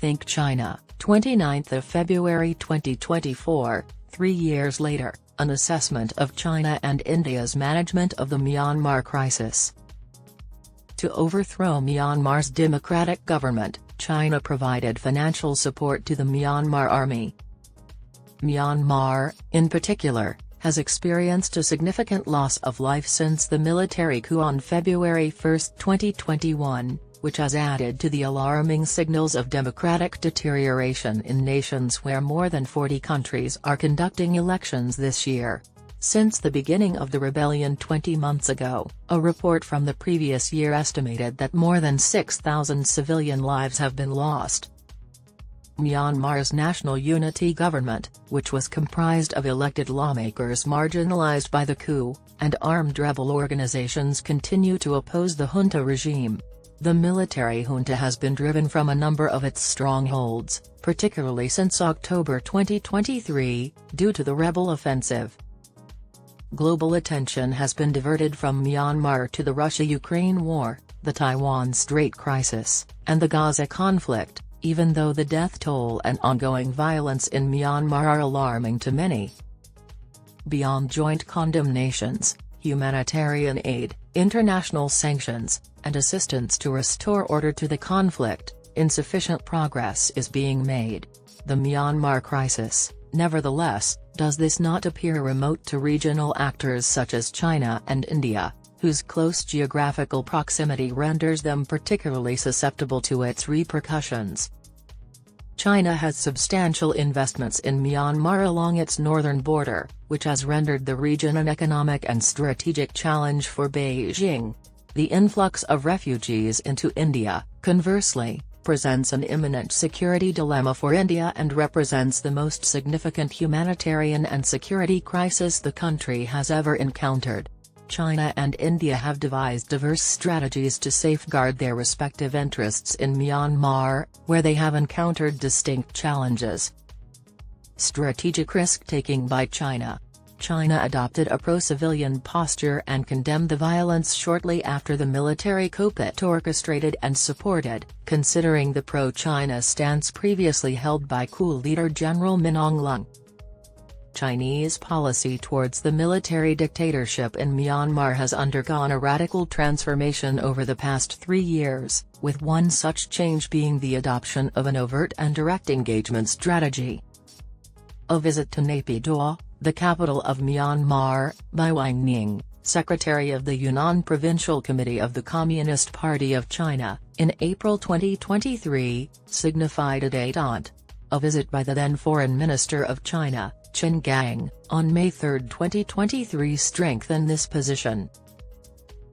Think China, 29th of February 2024, 3 years later, an assessment of China and India's management of the Myanmar crisis. To overthrow Myanmar's democratic government, China provided financial support to the Myanmar army. Myanmar, in particular, has experienced a significant loss of life since the military coup on February 1, 2021, which has added to the alarming signals of democratic deterioration in nations where more than 40 countries are conducting elections this year. Since the beginning of the rebellion 20 months ago, a report from the previous year estimated that more than 6,000 civilian lives have been lost. Myanmar's National Unity Government, which was comprised of elected lawmakers marginalized by the coup, and armed rebel organizations, continue to oppose the junta regime. The military junta has been driven from a number of its strongholds, particularly since October 2023, due to the rebel offensive. Global attention has been diverted from Myanmar to the Russia-Ukraine war, the Taiwan Strait crisis, and the Gaza conflict, even though the death toll and ongoing violence in Myanmar are alarming to many. Beyond joint condemnations, humanitarian aid, international sanctions, and assistance to restore order to the conflict, insufficient progress is being made. The Myanmar crisis, nevertheless, does this not appear remote to regional actors such as China and India, whose close geographical proximity renders them particularly susceptible to its repercussions. China has substantial investments in Myanmar along its northern border, which has rendered the region an economic and strategic challenge for Beijing. The influx of refugees into India, conversely, presents an imminent security dilemma for India and represents the most significant humanitarian and security crisis the country has ever encountered. China and India have devised diverse strategies to safeguard their respective interests in Myanmar, where they have encountered distinct challenges. Strategic risk-taking by China. China adopted a pro-civilian posture and condemned the violence shortly after the military coup it orchestrated and supported, considering the pro-China stance previously held by coup leader General Min Aung. Chinese policy towards the military dictatorship in Myanmar has undergone a radical transformation over the past 3 years, with one such change being the adoption of an overt and direct engagement strategy. A visit to Naypyidaw, the capital of Myanmar, by Wang Ning, secretary of the Yunnan Provincial Committee of the Communist Party of China, in April 2023, signified a détente. A visit by the then Foreign Minister of China, Qin Gang, on May 3, 2023 strengthened this position.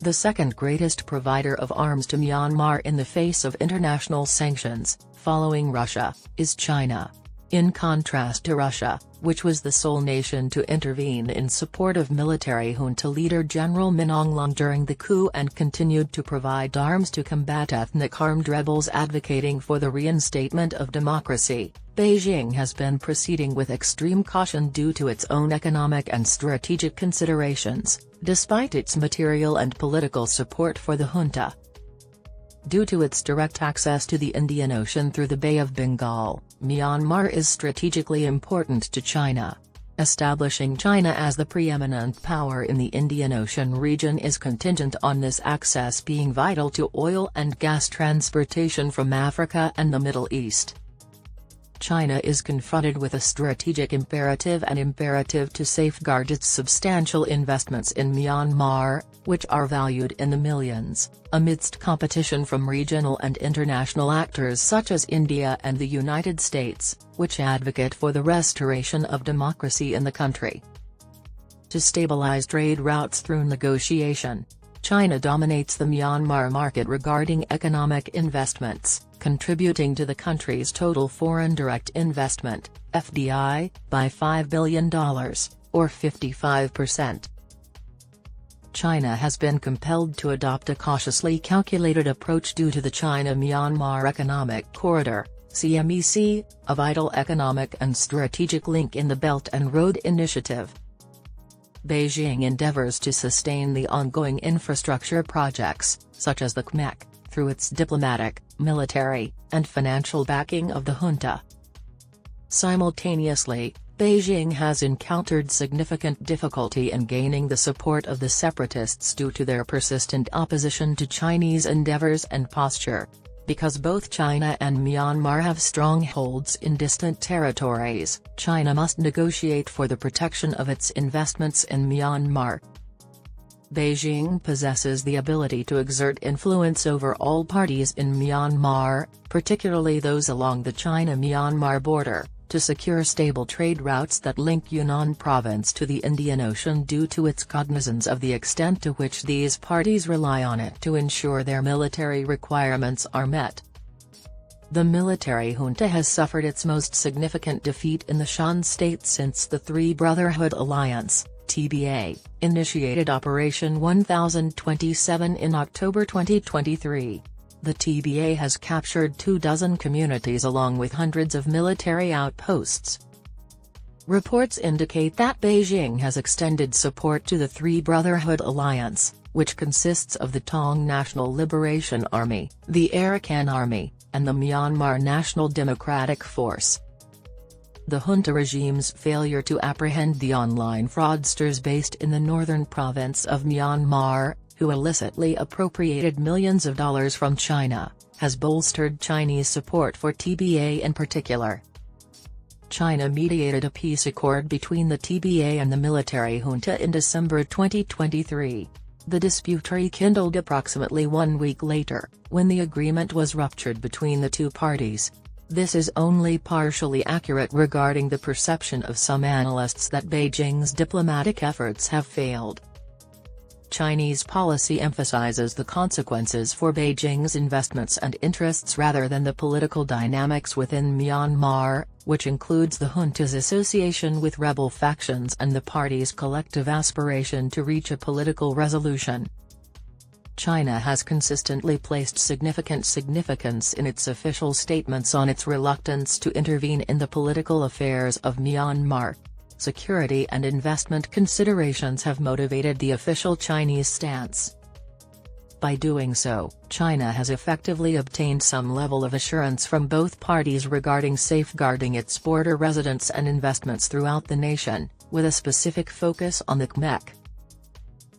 The second greatest provider of arms to Myanmar in the face of international sanctions, following Russia, is China. In contrast to Russia, which was the sole nation to intervene in support of military junta leader General Min Aung during the coup and continued to provide arms to combat ethnic armed rebels advocating for the reinstatement of democracy, Beijing has been proceeding with extreme caution due to its own economic and strategic considerations, despite its material and political support for the junta. Due to its direct access to the Indian Ocean through the Bay of Bengal, Myanmar is strategically important to China. Establishing China as the preeminent power in the Indian Ocean region is contingent on this access being vital to oil and gas transportation from Africa and the Middle East. China is confronted with a strategic imperative to safeguard its substantial investments in Myanmar, which are valued in the millions, amidst competition from regional and international actors such as India and the United States, which advocate for the restoration of democracy in the country. To stabilize trade routes through negotiation, China dominates the Myanmar market regarding economic investments, contributing to the country's total foreign direct investment, FDI, by $5 billion, or 55%. China has been compelled to adopt a cautiously calculated approach due to the China-Myanmar Economic Corridor, CMEC, a vital economic and strategic link in the Belt and Road Initiative. Beijing endeavors to sustain the ongoing infrastructure projects, such as the CMEC, through its diplomatic, military, and financial backing of the junta. Simultaneously, Beijing has encountered significant difficulty in gaining the support of the separatists due to their persistent opposition to Chinese endeavors and posture. Because both China and Myanmar have strongholds in distant territories, China must negotiate for the protection of its investments in Myanmar. Beijing possesses the ability to exert influence over all parties in Myanmar, particularly those along the China-Myanmar border, to secure stable trade routes that link Yunnan province to the Indian Ocean due to its cognizance of the extent to which these parties rely on it to ensure their military requirements are met. The military junta has suffered its most significant defeat in the Shan state since the Three Brotherhood Alliance, TBA, initiated Operation 1027 in October 2023. The TBA has captured 24 communities along with hundreds of military outposts. Reports indicate that Beijing has extended support to the Three Brotherhood Alliance, which consists of the Tong National Liberation Army, the Arakan Army, and the Myanmar National Democratic Force. The junta regime's failure to apprehend the online fraudsters based in the northern province of Myanmar, who illicitly appropriated millions of dollars from China, has bolstered Chinese support for TBA in particular. China mediated a peace accord between the TBA and the military junta in December 2023. The dispute rekindled approximately 1 week later, when the agreement was ruptured between the two parties. This is only partially accurate regarding the perception of some analysts that Beijing's diplomatic efforts have failed. Chinese policy emphasizes the consequences for Beijing's investments and interests rather than the political dynamics within Myanmar, which includes the junta's association with rebel factions and the party's collective aspiration to reach a political resolution. China has consistently placed significant significance in its official statements on its reluctance to intervene in the political affairs of Myanmar. Security and investment considerations have motivated the official Chinese stance. By doing so, China has effectively obtained some level of assurance from both parties regarding safeguarding its border residents and investments throughout the nation, with a specific focus on the Khmer.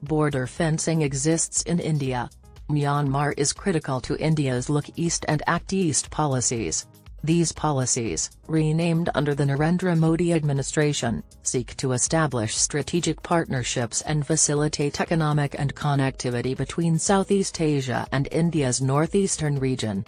Border fencing exists in India. Myanmar is critical to India's Look East and Act East policies. These policies, renamed under the Narendra Modi administration, seek to establish strategic partnerships and facilitate economic and connectivity between Southeast Asia and India's northeastern region.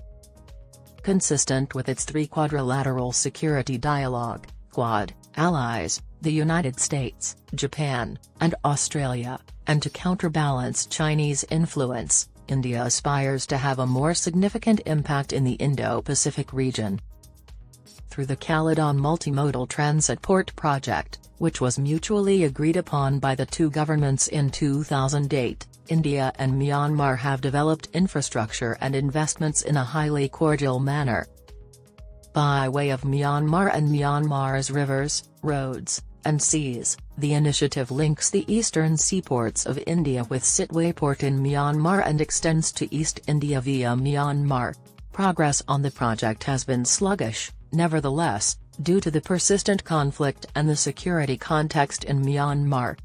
Consistent with its three quadrilateral security dialogue, Quad, allies, the United States, Japan, and Australia, and to counterbalance Chinese influence, India aspires to have a more significant impact in the Indo-Pacific region. Through the Caledon Multimodal Transit Port project, which was mutually agreed upon by the two governments in 2008, India and Myanmar have developed infrastructure and investments in a highly cordial manner. By way of Myanmar and Myanmar's rivers, roads, and seas, the initiative links the eastern seaports of India with Sitwe Port in Myanmar and extends to East India via Myanmar. Progress on the project has been sluggish, nevertheless, due to the persistent conflict and the security context in Myanmar.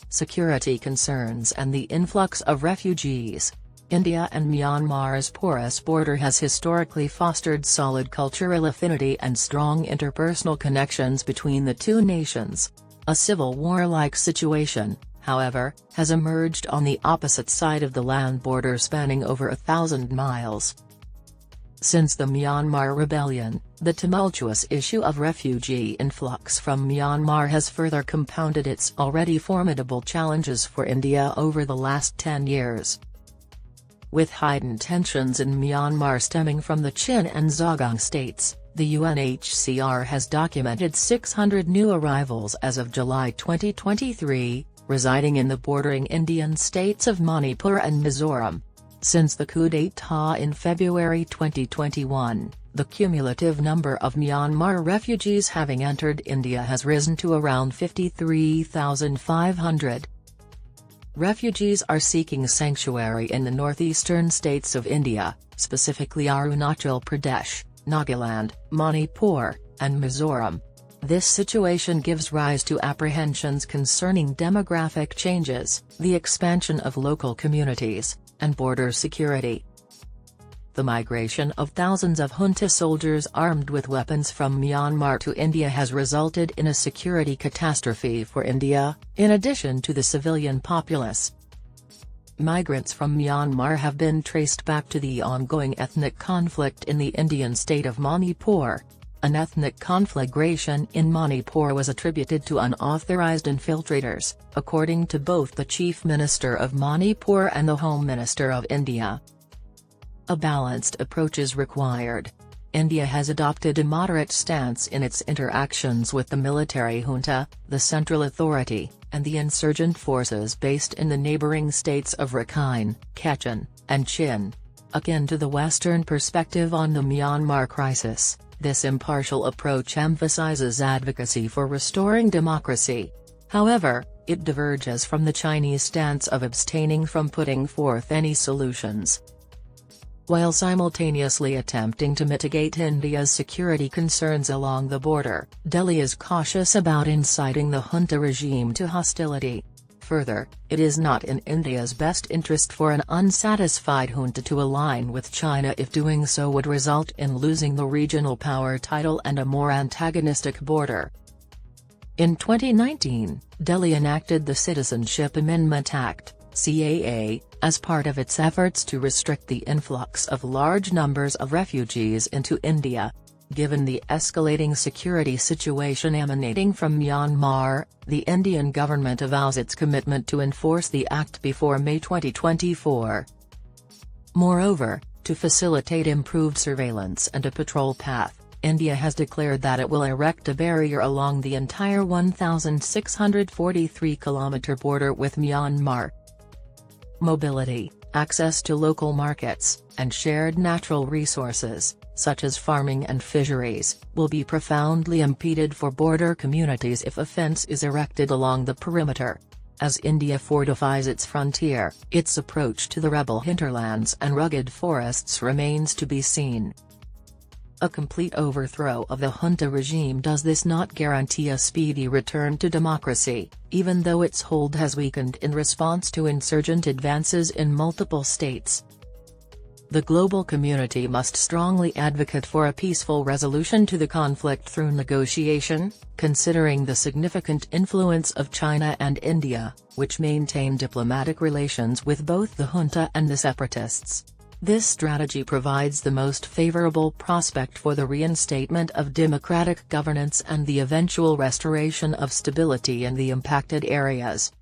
Security concerns and the influx of refugees. India and Myanmar's porous border has historically fostered solid cultural affinity and strong interpersonal connections between the two nations. A civil war-like situation, however, has emerged on the opposite side of the land border spanning over 1,000 miles. Since the Myanmar rebellion, the tumultuous issue of refugee influx from Myanmar has further compounded its already formidable challenges for India over the last 10 years. With heightened tensions in Myanmar stemming from the Chin and Zhougong states, the UNHCR has documented 600 new arrivals as of July 2023, residing in the bordering Indian states of Manipur and Mizoram. Since the coup d'état in February 2021, the cumulative number of Myanmar refugees having entered India has risen to around 53,500. Refugees are seeking sanctuary in the northeastern states of India, specifically Arunachal Pradesh, Nagaland, Manipur, and Mizoram. This situation gives rise to apprehensions concerning demographic changes, the expansion of local communities, and border security. The migration of thousands of junta soldiers armed with weapons from Myanmar to India has resulted in a security catastrophe for India, in addition to the civilian populace. Migrants from Myanmar have been traced back to the ongoing ethnic conflict in the Indian state of Manipur. An ethnic conflagration in Manipur was attributed to unauthorized infiltrators, according to both the Chief Minister of Manipur and the Home Minister of India. A balanced approach is required. India has adopted a moderate stance in its interactions with the military junta, the central authority, and the insurgent forces based in the neighbouring states of Rakhine, Kachin, and Chin. Akin to the Western perspective on the Myanmar crisis, this impartial approach emphasizes advocacy for restoring democracy. However, it diverges from the Chinese stance of abstaining from putting forth any solutions. While simultaneously attempting to mitigate India's security concerns along the border, Delhi is cautious about inciting the junta regime to hostility. Further, it is not in India's best interest for an unsatisfied junta to align with China if doing so would result in losing the regional power title and a more antagonistic border. In 2019, Delhi enacted the Citizenship Amendment Act, CAA, as part of its efforts to restrict the influx of large numbers of refugees into India. Given the escalating security situation emanating from Myanmar, the Indian government avows its commitment to enforce the act before May 2024. Moreover, to facilitate improved surveillance and a patrol path, India has declared that it will erect a barrier along the entire 1,643-kilometre border with Myanmar. Mobility, access to local markets, and shared natural resources, such as farming and fisheries, will be profoundly impeded for border communities if a fence is erected along the perimeter. As India fortifies its frontier, its approach to the rebel hinterlands and rugged forests remains to be seen. A complete overthrow of the junta regime does this not guarantee a speedy return to democracy, even though its hold has weakened in response to insurgent advances in multiple states. The global community must strongly advocate for a peaceful resolution to the conflict through negotiation, considering the significant influence of China and India, which maintain diplomatic relations with both the junta and the separatists. This strategy provides the most favorable prospect for the reinstatement of democratic governance and the eventual restoration of stability in the impacted areas.